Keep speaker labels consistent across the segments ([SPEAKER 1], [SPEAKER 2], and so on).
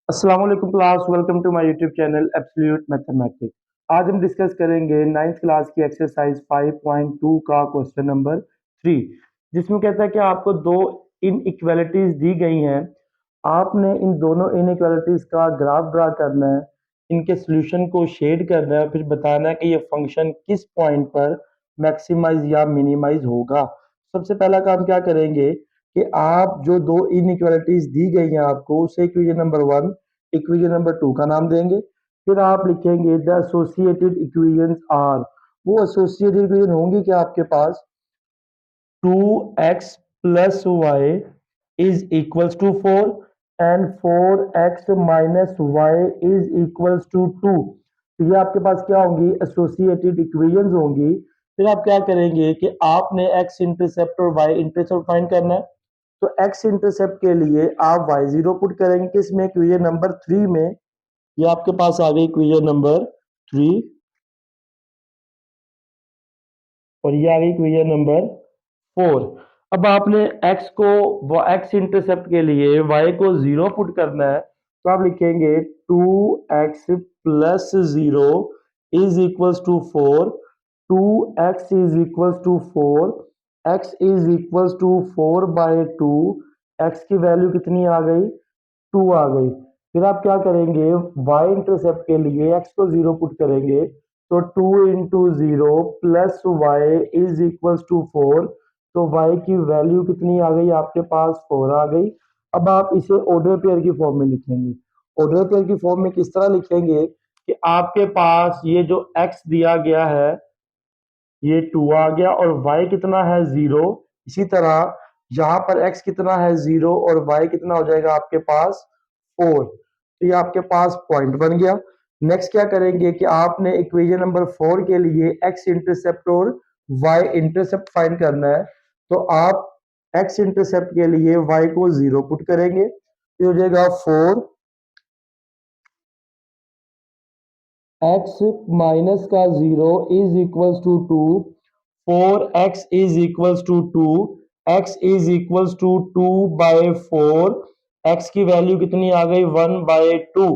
[SPEAKER 1] अस्सलाम वालेकुम class, welcome to my YouTube channel absolute mathematics. आज हम डिस्कस करेंगे 9th क्लास की एक्सरसाइज 5.2 का क्वेश्चन नंबर 3, जिसमें कहता है कि आपको दो इनइक्वालिटीज दी गई हैं। आपने इन दोनों इनइक्वालिटीज का ग्राफ ड्रा करना है, इनके सॉल्यूशन को शेड करना है, फिर बताना है कि ये फंक्शन किस पॉइंट पर मैक्सिमाइज या मिनिमाइज होगा। सबसे पहला काम क्या करेंगे कि आप जो दो इनइक्वालिटीज दी गई हैं आपको, उसे इक्वेशन नंबर 1 इक्वेशन नंबर 2 का नाम देंगे। फिर आप लिखेंगे द एसोसिएटेड इक्वेशंस आर। वो एसोसिएटेड इक्वेशन होंगी क्या आपके पास 2x plus y is equals to 4 and 4x minus y is equals to 2। तो ये आपके पास क्या होंगी, एसोसिएटेड इक्वेशंस होंगी। फिर आप क्या करेंगे कि आपने x इंटरसेप्ट और y इंटरसेप्ट फाइंड करना है। तो x इंटरसेप्ट के लिए आप y0 पुट करेंगे किसमें, इक्वेशन नंबर 3 में। ये आपके पास आ गई इक्वेशन नंबर 3 और ये आ गई इक्वेशन नंबर 4। अब आपने x को x इंटरसेप्ट के लिए y को 0 पुट करना है, तो आप लिखेंगे 2x plus 0 is equals to 4। 2x is equals to 4, x is equals to 4 by 2। x की वैल्यू कितनी आ गई, 2 आ गई। फिर आप क्या करेंगे, y इंटरसेप्ट के लिए x को 0 पुट करेंगे, तो 2 into 0 plus Y is equals to 4। तो y की वैल्यू कितनी आ गई आपके पास, 4 आ गई। अब आप इसे ऑर्डर पेयर की फॉर्म में लिखेंगे। ऑर्डर पेयर की फॉर्म में किस तरह लिखेंगे कि आपके पास ये जो x दिया गया है ये 2 आ गया और y कितना है 0। इसी तरह यहाँ पर x कितना है 0 और y कितना हो जाएगा आपके पास 4। तो ये आपके पास पॉइंट बन गया। नेक्स्ट क्या करेंगे कि आपने इक्वेशन नंबर 4 के लिए x इंटरसेप्ट और y इंटरसेप्ट फाइंड करना है। तो आप x इंटरसेप्ट के लिए y को 0 पुट करेंगे, तो हो जाएगा 4 x माइनस का 0 is equals to 2। 4x is equals to 2, x is equals to 2 by 4। x की वैल्यू कितनी आ गई, 1 बाई 2।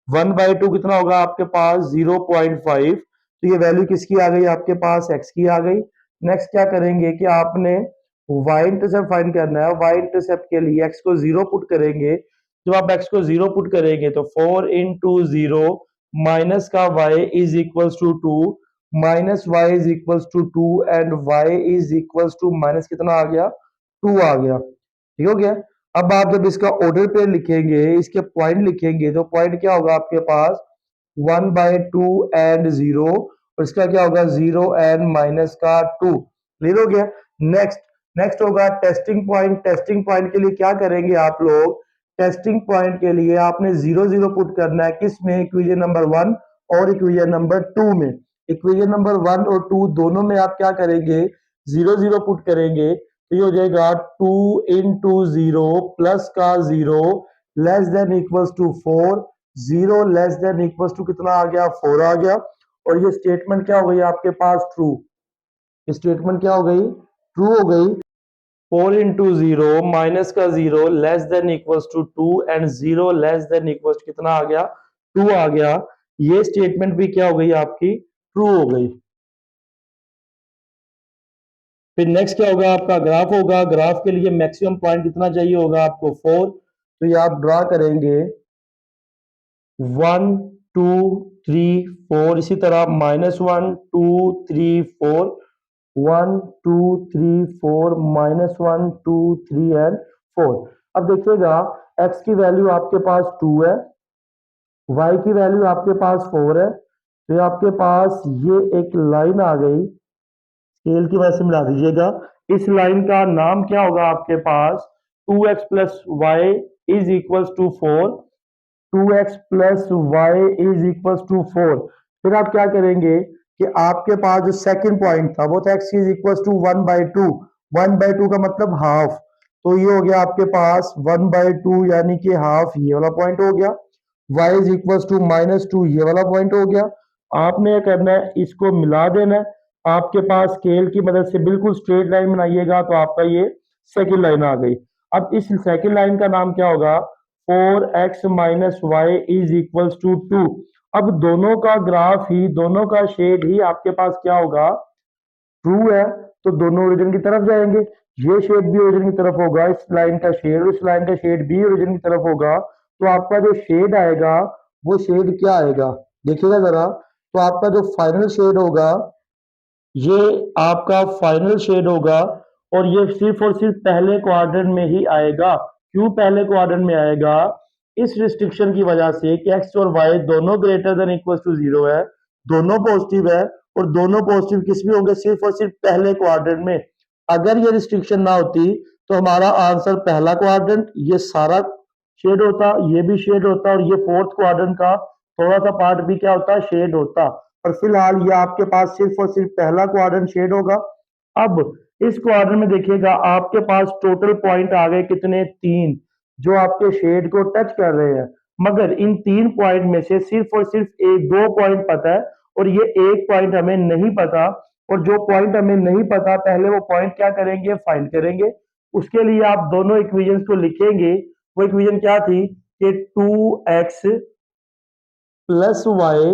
[SPEAKER 1] 1 बाई 2 कितना होगा आपके पास 0.5। तो ये वैल्यू किसकी आ गई आपके पास, x की आ गई। नेक्स्ट क्या करेंगे कि आपने y इंटरसेप्ट फाइंड करना है। y इंटरसेप्ट के लिए x को 0 पुट करेंगे। जब आप x को 0 पुट करेंगे तो 4 इंटू 0 माइनस का y is equals to 2, minus y is equals to 2 and y is equals to minus कितना आ गया, 2 आ गया। ठीक हो गया। अब आप जब इसका ऑर्डर पेयर लिखेंगे, इसके पॉइंट लिखेंगे, तो पॉइंट क्या होगा आपके पास 1 बाई 2 एंड 0, और इसका क्या होगा 0 एंड माइनस का 2। क्लियर हो गया। नेक्स्ट नेक्स्ट होगा टेस्टिंग पॉइंट। टेस्टिंग पॉइंट के लिए क्या करेंगे आप लोग, टेस्टिंग पॉइंट के लिए आपने 0 0 पुट करना है किसमें, इक्वेशन नंबर 1 और इक्वेशन नंबर 2 में। इक्वेशन नंबर 1 और 2 दोनों में आप क्या करेंगे, 0 0 पुट करेंगे, तो ये हो जाएगा 2 इंटू 0 प्लस का 0 less than equals to 4। 0 less than equals to कितना आ गया, 4 आ गया। और ये स्टेटमेंट क्या हो गई आपके पास, ट्रू। स्टेटमेंट क्या हो गई, ट्रू हो गई। 4 इंटू 0 माइनस का 0 less than equals to 2 and 0 less than equals कितना आ गया, 2 आ गया। ये स्टेटमेंट भी क्या हो गई आपकी, ट्रू हो गई। फिर नेक्स्ट क्या होगा, आपका ग्राफ होगा। ग्राफ के लिए मैक्सिमम पॉइंट कितना चाहिए होगा आपको, 4। तो ये आप ड्रा करेंगे 1 2 3 4, इसी तरह -1 2 3 4, 1 2 3 4, -1 2 3 एंड 4। अब देखिएगा x की वैल्यू आपके पास 2 है, y की वैल्यू आपके पास 4 है। तो ये आपके पास ये एक लाइन आ गई, स्केल की वजह से मिला दीजिएगा। इस लाइन का नाम क्या होगा आपके पास, 2x plus Y is equals to 4। 2x plus Y is equals to 4। फिर आप क्या करेंगे कि आपके पास जो सेकंड पॉइंट था वो था x is equals to 1 by 2। 1 by 2 का मतलब हाफ, तो ये हो गया आपके पास 1 बाई 2 यानी कि हाफ, ये वाला पॉइंट हो गया। y इज इक्वल्स टू -2, ये वाला पॉइंट हो गया। आपने क्या करना है, इसको मिला देना है। आपके पास स्केल की मदद से बिल्कुल स्ट्रेट लाइन बनाइएगा, तो आपका ये सेकंड लाइन आ गई। अब इस सेकंड लाइन का नाम क्या होगा, 4x minus y is equals to 2। अब दोनों का ग्राफ ही, दोनों का शेड ही आपके पास क्या होगा, ट्रू है, तो दोनों ओरिजिन की तरफ जाएंगे। ये शेड भी ओरिजिन की तरफ होगा, इस लाइन का शेड, इस लाइन का शेड भी ओरिजिन की तरफ होगा। तो आपका जो शेड आएगा वो शेड क्या आएगा, देखिएगा जरा। तो आपका जो फाइनल शेड होगा, ये आपका फाइनल शेड होगा, और ये सिर्फ और सिर्फ पहले क्वाड्रेंट में ही आएगा। क्यों पहले क्वाड्रेंट में आएगा? इस रिस्ट्रिक्शन की वजह से कि एक्स और वाई दोनों greater than equal to zero है, दोनों पॉजिटिव है, और दोनों पॉजिटिव किस में होंगे, सिर्फ और सिर्फ पहले क्वाड्रेंट में। अगर ये रिस्ट्रिक्शन ना होती तो हमारा आंसर पहला क्वाड्रेंट, ये सारा शेड होता, ये भी शेड होता, और ये फोर्थ क्वाड्रेंट का थोड़ा सा पार्ट भी क्या होता, शेड होता। और फिलहाल ये आपके पास सिर्फ और सिर्फ पहला क्वाड्रेंट शेड होगा। अब इस क्वाड्रेंट में देखिएगा आपके पास टोटल पॉइंट आ गए कितने, 3, जो आपके शेड को टच कर रहे हैं। मगर इन 3 पॉइंट में से सिर्फ और सिर्फ एक 2 पॉइंट पता है, और ये एक पॉइंट हमें नहीं पता। और जो पॉइंट हमें नहीं पता, पहले वो पॉइंट क्या करेंगे, फाइंड करेंगे। उसके लिए आप दोनों इक्वेशंस को लिखेंगे। वो इक्वेशन क्या थी कि 2x plus Y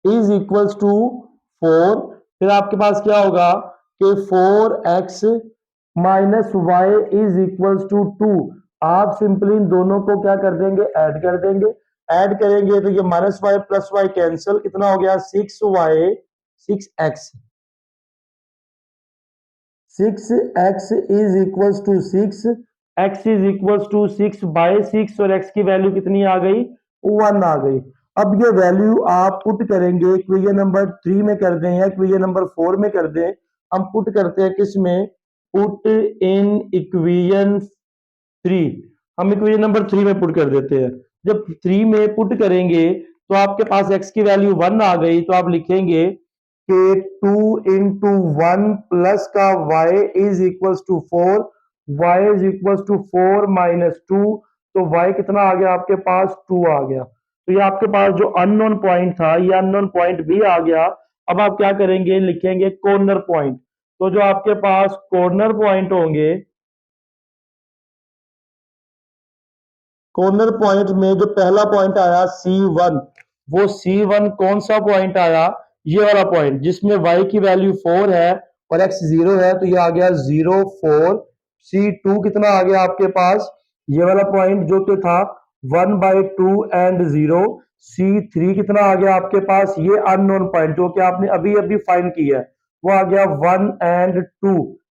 [SPEAKER 1] is equals to 4। फिर आपके पास क्या होगा कि 4x minus y is equals to 2। आप सिंपली इन दोनों को क्या कर देंगे, ऐड कर देंगे। ऐड करेंगे तो ये minus y plus y cancel, कितना हो गया, 6y 6x 6x is equals to 6, x is equals to 6 by 6, और x की वैल्यू कितनी आ गई, 1 आ गई। अब ये वैल्यू आप पुट करेंगे, इक्वेशन नंबर 3 में कर दें या इक्वेशन नंबर 4 में कर दें। हम पुट करते हैं किस में, पुट इन इक्वेशन 3। हम इक्वेशन नंबर 3 में पुट कर देते हैं। जब 3 में पुट करेंगे तो आपके पास x की वैल्यू 1 आ गई, तो आप लिखेंगे कि 2 इंटू 1 प्लस का y is equals to 4, y is equals to 4 minus 2, तो y कितना आ गया आपके पास, 2 आ गया। तो ये आपके पास जो अननोन पॉइंट था, ये अननोन पॉइंट भी आ गया। अब आप क्या करेंगे, लिखेंगे कॉर्नर पॉइंट। तो जो आपके पास कॉर्नर पॉइंट होंगे, कॉर्नर पॉइंट में जो पहला पॉइंट आया C1, वो C1 कौन सा पॉइंट आया, ये वाला पॉइंट जिसमें y की वैल्यू 4 है और x 0 है, तो ये आ गया 0 4। C2 कितना आ गया आपके पास, ये वाला पॉइंट जो कि था 1/2 एंड 0। C3 कितना आ गया आपके पास, ये अननोन पॉइंट जो कि आपने अभी अभी फाइंड किया है, वो आ गया 1 एंड 2।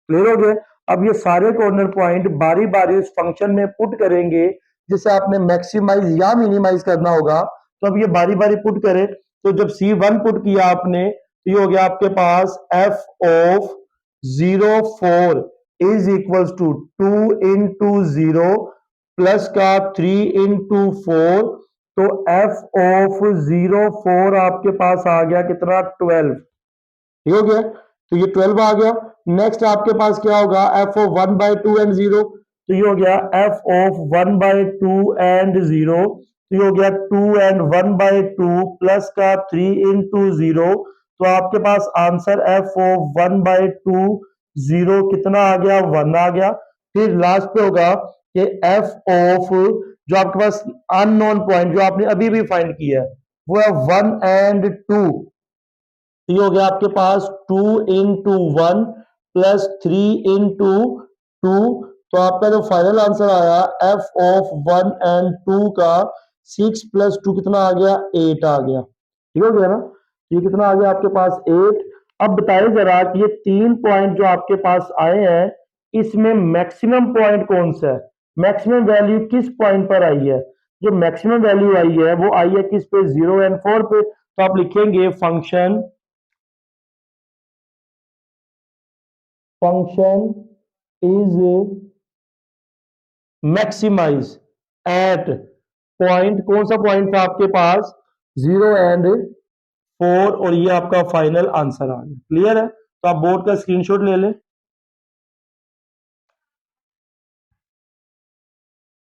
[SPEAKER 1] क्लियर हो गया। अब ये सारे कॉर्नर पॉइंट बारी बारी इस फंक्शन में पुट करेंगे, जिसे आपने मैक्सिमाइज या मिनिमाइज करना होगा। तो अब ये बारी बारी पुट करें, तो जब C1 पुट किया आपने, तो ये हो गया आपके पास f of 0 4 is equals to 2 into 0 plus का 3 इंटू 4। तो f ऑफ 0 4 आपके पास आ गया कितना, 12। ठीक हो गया, तो ये 12 आ गया। नेक्स्ट आपके पास क्या होगा, f ऑफ 1/2 एंड 0, तो ये हो गया f ऑफ 1/2 एंड 0, तो ये हो गया 2 एंड 1/2 प्लस का 3 इंटू 0। तो आपके पास आंसर f ऑफ 1/2 0 कितना आ गया, 1 आ गया। फिर लास्ट पे होगा कि f ऑफ जो आपके पास अननोन पॉइंट जो आपने अभी भी फाइंड किया है, वो है 1 एंड 2। तो ये हो गया आपके पास 2 इंटू 1 प्लस 3 इंटू 2। तो आपका जो फाइनल आंसर आया f ऑफ 1 एंड 2 का 6 प्लस 2 कितना आ गया, 8 आ गया। ठीक हो गया ना, ये कितना आ गया आपके पास, 8। अब बताइए जरा कि ये 3 पॉइंट जो आपके पास आए हैं, इसमें मैक्सिमम पॉइंट कौन सा है, मैक्सिमम वैल्यू किस पॉइंट पर आई है। जो मैक्सिमम वैल्यू आई है वो आई है किस पे, 0 एंड 4 पे। तो आप लिखेंगे function is maximise at point, कौन सा पॉइंट था आपके पास, 0 एंड 4, और ये आपका फाइनल आंसर आ गया। क्लियर है, तो आप बोर्ड का स्क्रीनशॉट ले लें।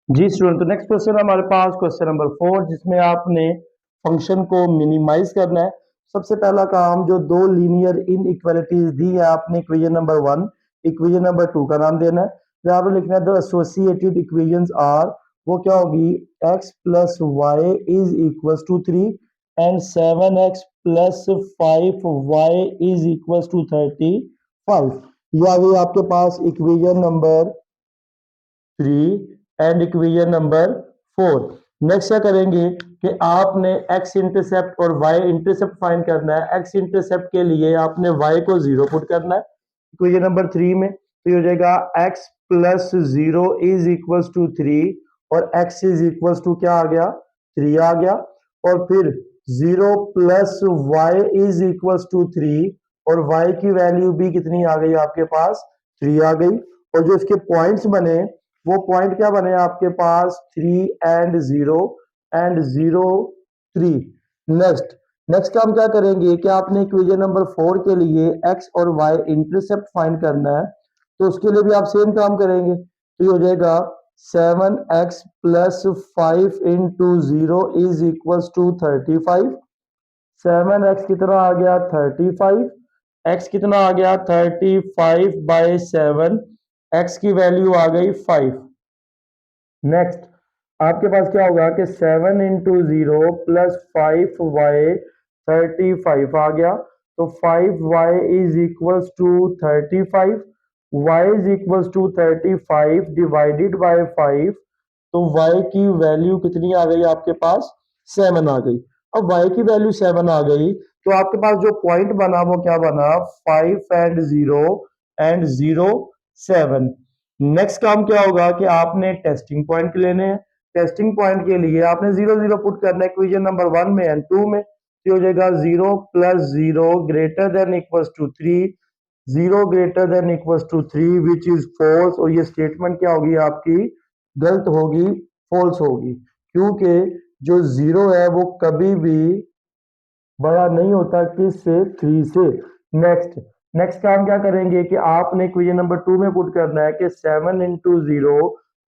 [SPEAKER 1] जी स्टूडेंट, तो नेक्स्ट क्वेश्चन हमारे पास क्वेश्चन नंबर 4, जिसमें आपने फंक्शन को मिनिमाइज करना है। सबसे पहला काम, जो दो लीनियर इनइक्वालिटीज दी है आपने, इक्वेशन नंबर 1 इक्वेशन नंबर 2 का नाम देना है। जहां पर लिखना है द एसोसिएटेड इक्वेशंस आर वो क्या होगी, x plus Y is equal to 3 and 7x plus 5y is equal to 35। ये आ गई आपके पास equation number 3 and equation number 4। Next क्या करेंगे कि आपने x इंटरसेप्ट और y इंटरसेप्ट फाइंड करना है। x इंटरसेप्ट के लिए आपने y को 0 पुट करना है इक्वेशन नंबर 3 में, तो ये हो जाएगा x plus 0 is equal to 3 और x इज इक्वल टू क्या आ गया, 3 आ गया। और फिर 0 plus Y is equal to 3 और y की वैल्यू भी कितनी आ गई आपके पास, 3 आ गई। और जो इसके पॉइंट्स बने वो पॉइंट क्या बने आपके पास, 3 एंड 0 एंड 0 3। नेक्स्ट नेक्स्ट काम क्या करेंगे कि आपने इक्वेशन नंबर 4 के लिए x और y इंटरसेप्ट फाइंड करना है, तो उसके लिए भी आप सेम काम करेंगे। तो ये हो जाएगा 7x plus 5 into 0 is equal to 35। 7x कितना आ गया, 35। x कितना आ गया, 35 बाई 7। x की वैल्यू आ गई 5। नेक्स्ट आपके पास क्या होगा कि 7 इंटू 0 प्लस 5y 35 आ गया। तो 5y is equal to 35। y is equal to 35 divided by 5। तो y की वैल्यू कितनी आ गई आपके पास, 7 आ गई। अब y की वैल्यू 7 आ गई तो आपके पास जो पॉइंट बना वो क्या बना, 5 एंड 0 एंड 0 7। नेक्स्ट काम क्या होगा कि आपने टेस्टिंग पॉइंट लेने हैं। टेस्टिंग पॉइंट के लिए आपने 0 0 पुट करना है इक्वेशन नंबर 1 में एंड 2 में, तो हो जाएगा 0 plus 0 greater than equal to 3, 0 greater than equal to 3 which is false. और ये स्टेटमेंट क्या होगी आपकी, गलत होगी, फॉल्स होगी, क्योंकि जो 0 है वो कभी भी बड़ा नहीं होता किससे, 3 से। नेक्स्ट नेक्स्ट काम क्या करेंगे कि आपने इक्वेशन नंबर 2 में पुट करना है कि 7 into 0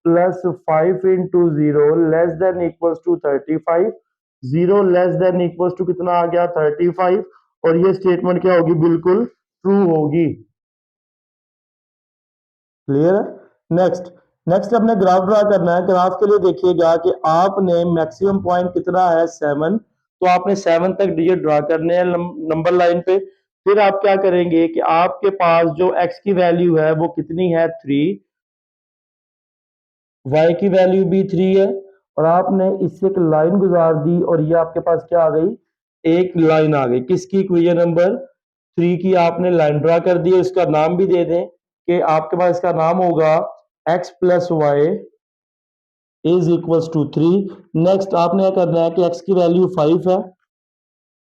[SPEAKER 1] plus 5 into 0 less than equal to 35। 0 less than equal to कितना आ गया, 35। और ये स्टेटमेंट क्या होगी, बिल्कुल ट्रू होगी। क्लियर है। नेक्स्ट नेक्स्ट अपने ग्राफ ड्रा करना है। ग्राफ के लिए देखिएगा कि आपने मैक्सिमम पॉइंट कितना है, 7। तो आपने 7 तक डिजिट ड्रा करने हैं नंबर लाइन पे। फिर आप क्या करेंगे कि आपके पास जो x की वैल्यू है वो कितनी है, 3, y की वैल्यू भी 3 है। और आपने इससे एक लाइन गुजार दी और ये आपके पास क्या आ गई, एक लाइन आ गई किसकी, इक्वेशन नंबर 3 की आपने लाइन ड्रा कर दी। इसका नाम भी दे दें कि आपके पास इसका नाम होगा x plus Y is equal to 3। Next आपने क्या करना है कि x की वैल्यू 5 है,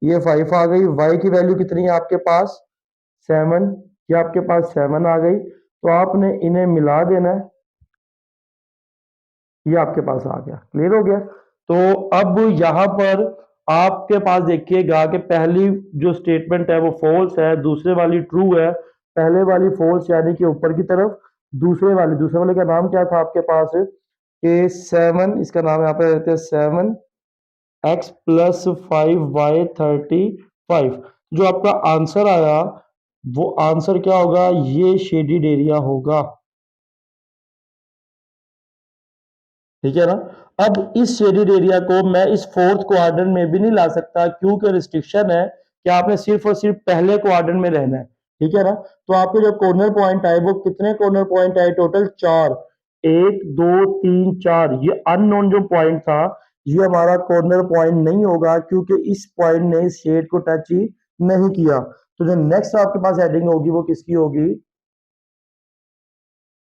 [SPEAKER 1] ये 5 आ गई। y की वैल्यू कितनी है आपके पास, 7, ये आपके पास 7 आ गई। तो आपने इन्हें मिला देना है, ये आपके पास आ गया। क्लियर हो गया। तो अब यहां पर आपके पास देखिएगा कि पहली जो स्टेटमेंट है वो फॉल्स है, दूसरे वाली ट्रू है। पहले वाली फॉल्स यानी कि ऊपर की तरफ, दूसरे वाले का नाम क्या था आपके पास, कि 7, इसका नाम यहाँ पे रहते हैं 7x प्लस 5y 35। जो आपका आंसर आया वो आंसर क्या होगा, ये शेडिड एरिया होगा। ठीक है ना। अब इस शेडेड एरिया को मैं इस फोर्थ क्वाड्रेंट में भी नहीं ला सकता क्योंकि रिस्ट्रिक्शन है कि आपने सिर्फ और सिर्फ पहले क्वाड्रेंट में रहना है। ठीक है ना। तो आपके जो कॉर्नर पॉइंट आए वो कितने कॉर्नर पॉइंट आए, टोटल 4, 1 2 3 4। ये अननोन जो पॉइंट था ये हमारा कॉर्नर पॉइंट नहीं होगा क्योंकि इस पॉइंट ने इस शेड को टच ही नहीं किया। तो जो नेक्स्ट आपके पास हेडिंग होगी वो किसकी होगी,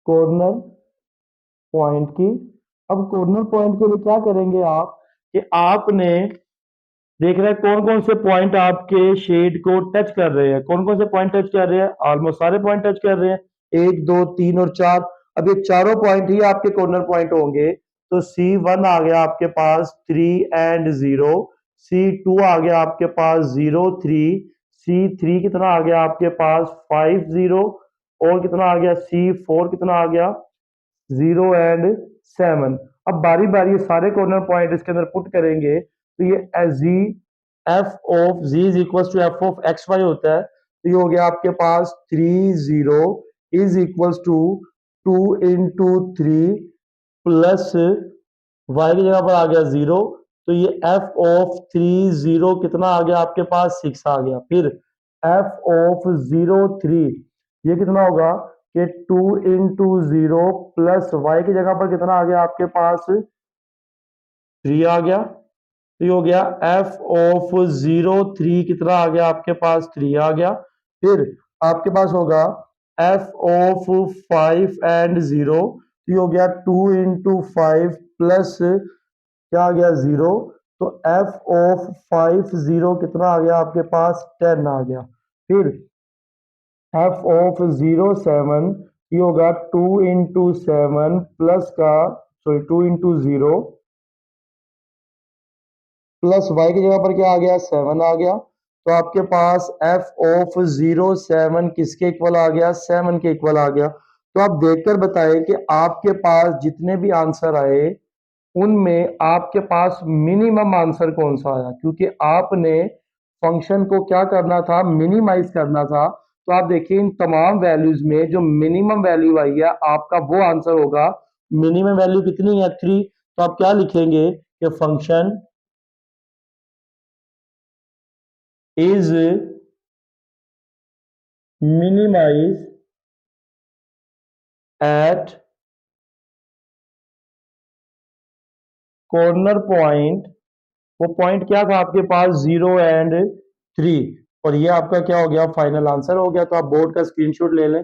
[SPEAKER 1] कॉर्नर पॉइंट की। अब कॉर्नर पॉइंट के लिए क्या करेंगे आप कि आपने देख रहे हैं कौन कौन से पॉइंट आपके शेड को टच कर रहे हैं, कौन कौन से पॉइंट टच कर रहे हैं, ऑलमोस्ट सारे पॉइंट टच कर रहे हैं, 1 2 3 और 4। अब ये चारों पॉइंट ही आपके कॉर्नर पॉइंट होंगे। तो C1 आ गया आपके पास 3 एंड 0, C2 आ गया आपके पास 0 3, C3 कितना आ गया आपके पास 5 0, और कितना आ गया C4 कितना आ गया 0 एंड 7। अब बारी बारी सारे कॉर्नर पॉइंट इसके अंदर पुट करेंगे तो ये G F of G is equal to F of X Y होता है। तो ये हो गया आपके पास 3 0 is equal to 2 into 3 plus y की जगह पर आ गया 0, तो ये f ऑफ 3 0 कितना आ गया आपके पास 6 आ गया। फिर f ऑफ 0 3 ये कितना होगा कि 2 इंटू 0 प्लस y की जगह पर कितना आ गया आपके पास 3 आ गया। तो ये हो गया f ऑफ 0 3 कितना आ गया आपके पास 3 आ गया। फिर आपके पास होगा f ऑफ 5 एंड 0, तो ये हो गया 2 इंटू 5 प्लस क्या आ गया 0, तो f ऑफ 5 0 कितना आ गया आपके पास 10 आ गया। फिर f ऑफ 0 7 ये होगा 2 इंटू 7 प्लस का सॉरी 2 इंटू 0 प्लस y की जगह पर क्या आ गया 7 आ गया। तो आपके पास f ऑफ 0 7 किसके इक्वल आ गया 7 के इक्वल आ गया। तो आप देखकर बताएं कि आपके पास जितने भी आंसर आए उनमें आपके पास मिनिमम आंसर कौन सा आया, क्योंकि आपने फंक्शन को क्या करना था मिनिमाइज करना था। तो आप देखिए इन तमाम वैल्यूज में जो मिनिमम वैल्यू आई है आपका वो आंसर होगा। मिनिमम वैल्यू कितनी है 3, तो आप क्या लिखेंगे कि function is minimize at corner point. वो पॉइंट क्या था आपके पास 0 एंड 3, और ये आपका क्या हो गया फाइनल आंसर हो गया। तो आप बोर्ड का स्क्रीनशॉट ले लें।